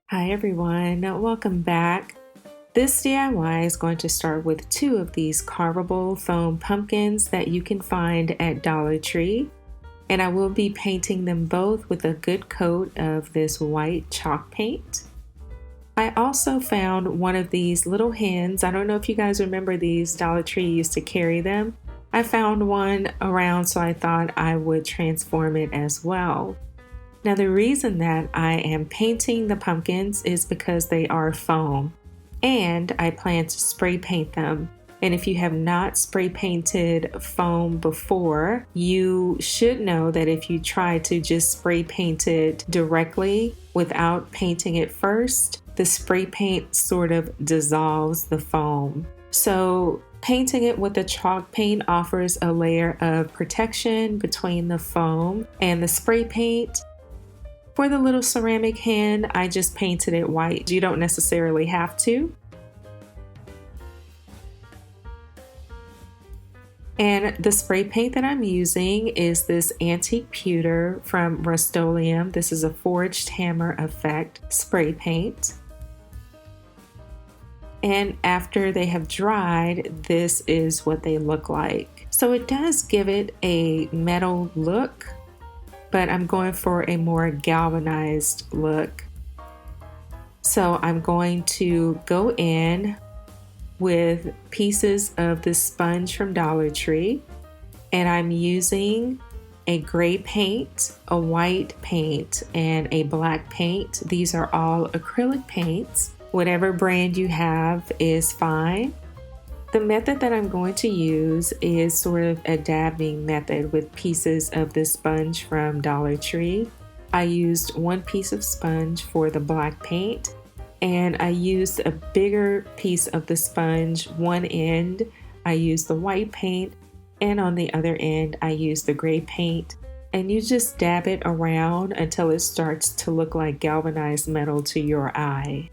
Hi everyone, welcome back. This DIY is going to start with two of these carvable foam pumpkins that you can find at Dollar Tree, and I will be painting them both with a good coat of this white chalk paint. I also found one of these little hens. I don't know if you guys remember these, Dollar Tree used to carry them. I found one around, so I thought I would transform it as well. Now the reason that I am painting the pumpkins is because they are foam and I plan to spray paint them. And if you have not spray painted foam before, you should know that if you try to just spray paint it directly without painting it first, the spray paint sort of dissolves the foam. So painting it with the chalk paint offers a layer of protection between the foam and the spray paint. For the little ceramic hen, I just painted it white. You don't necessarily have to. And the spray paint that I'm using is this antique pewter from Rust-Oleum. This is a forged hammer effect spray paint. And after they have dried, this is what they look like. So it does give it a metal look, but I'm going for a more galvanized look. So I'm going to go in with pieces of the sponge from Dollar Tree, and I'm using a gray paint, a white paint, and a black paint. These are all acrylic paints. Whatever brand you have is fine. The method that I'm going to use is sort of a dabbing method with pieces of the sponge from Dollar Tree. I used one piece of sponge for the black paint, and I used a bigger piece of the sponge. One end I used the white paint, and on the other end I used the gray paint. And you just dab it around until it starts to look like galvanized metal to your eye.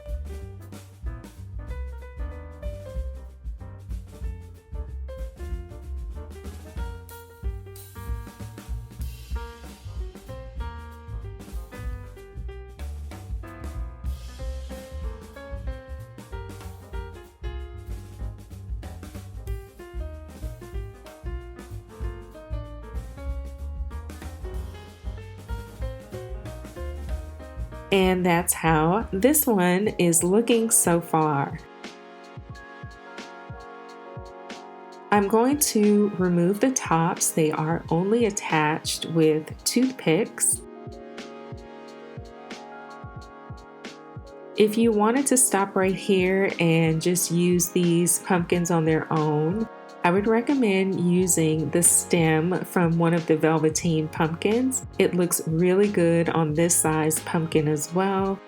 And that's how this one is looking so far. I'm going to remove the tops. They are only attached with toothpicks. If you wanted to stop right here and just use these pumpkins on their own, I would recommend using the stem from one of the velveteen pumpkins. It looks really good on this size pumpkin as well.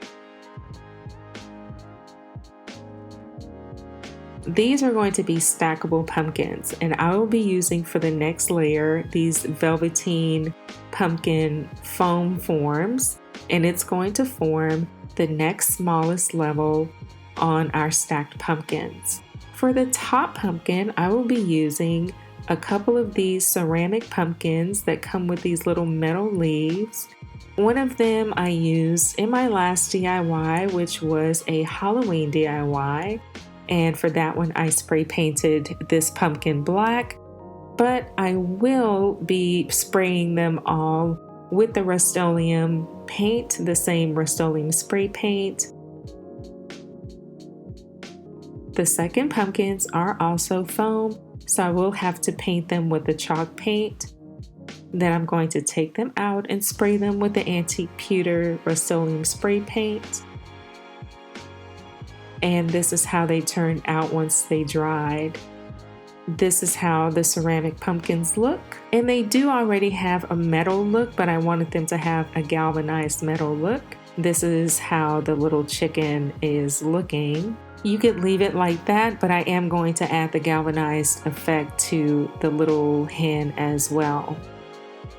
These are going to be stackable pumpkins, and I will be using for the next layer these velveteen pumpkin foam forms, and it's going to form the next smallest level on our stacked pumpkins. For the top pumpkin, I will be using a couple of these ceramic pumpkins that come with these little metal leaves. One of them I used in my last DIY, which was a Halloween DIY. And for that one, I spray painted this pumpkin black, but I will be spraying them all with the Rust-Oleum paint, the same Rust-Oleum spray paint. The second pumpkins are also foam, so I will have to paint them with the chalk paint. Then I'm going to take them out and spray them with the antique pewter Rust-Oleum spray paint. And this is how they turned out once they dried. This is how the ceramic pumpkins look. And they do already have a metal look, but I wanted them to have a galvanized metal look. This is how the little chicken is looking. You could leave it like that, but I am going to add the galvanized effect to the little hen as well.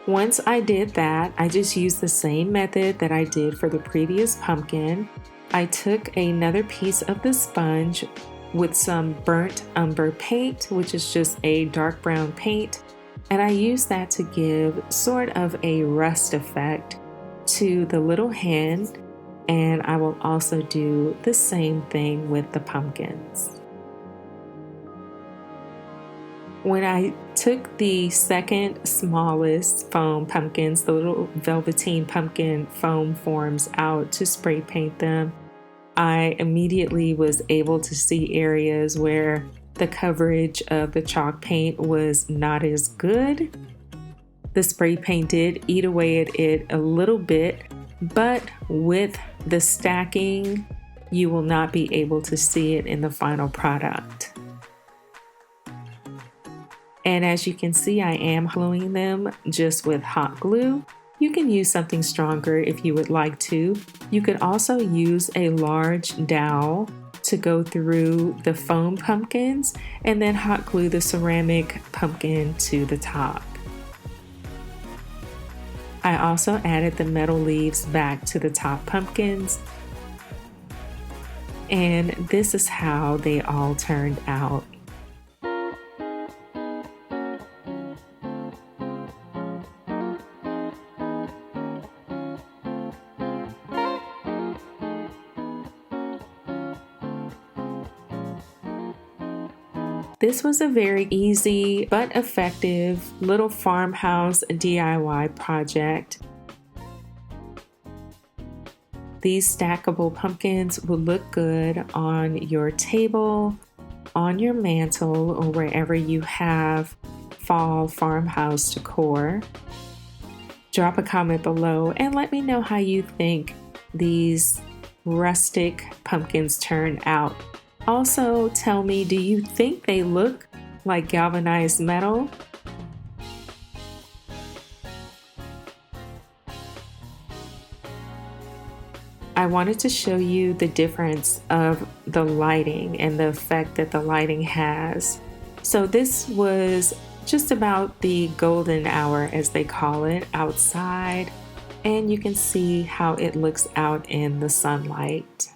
Once I did that, I just used the same method that I did for the previous pumpkin. I took another piece of the sponge with some burnt umber paint, which is just a dark brown paint, and I used that to give sort of a rust effect to the little hen. And I will also do the same thing with the pumpkins. When I took the second smallest foam pumpkins, the little velveteen pumpkin foam forms out to spray paint them, I immediately was able to see areas where the coverage of the chalk paint was not as good. The spray paint did eat away at it a little bit, but with the stacking, you will not be able to see it in the final product. And as you can see, I am gluing them just with hot glue. You can use something stronger if you would like to. You could also use a large dowel to go through the foam pumpkins and then hot glue the ceramic pumpkin to the top. I also added the metal leaves back to the top pumpkins, and this is how they all turned out. This was a very easy but effective little farmhouse DIY project. These stackable pumpkins will look good on your table, on your mantle, or wherever you have fall farmhouse decor. Drop a comment below and let me know how you think these rustic pumpkins turn out. Also, tell me, do you think they look like galvanized metal? I wanted to show you the difference of the lighting and the effect that the lighting has. So this was just about the golden hour, as they call it, outside, and you can see how it looks out in the sunlight.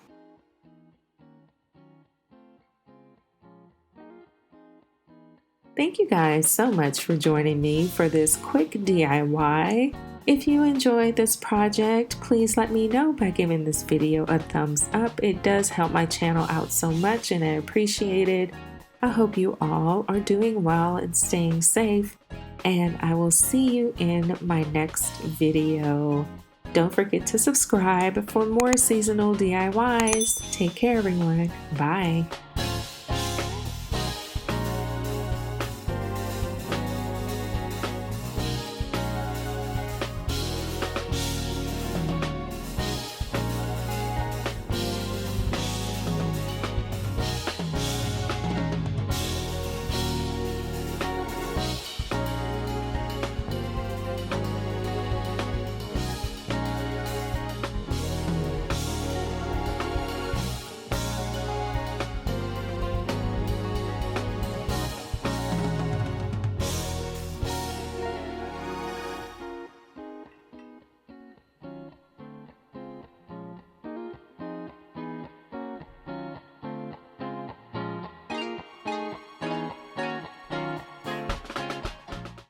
Thank you guys so much for joining me for this quick DIY. If you enjoyed this project, please let me know by giving this video a thumbs up. It does help my channel out so much and I appreciate it. I hope you all are doing well and staying safe, and I will see you in my next video. Don't forget to subscribe for more seasonal DIYs. Take care, everyone. Bye.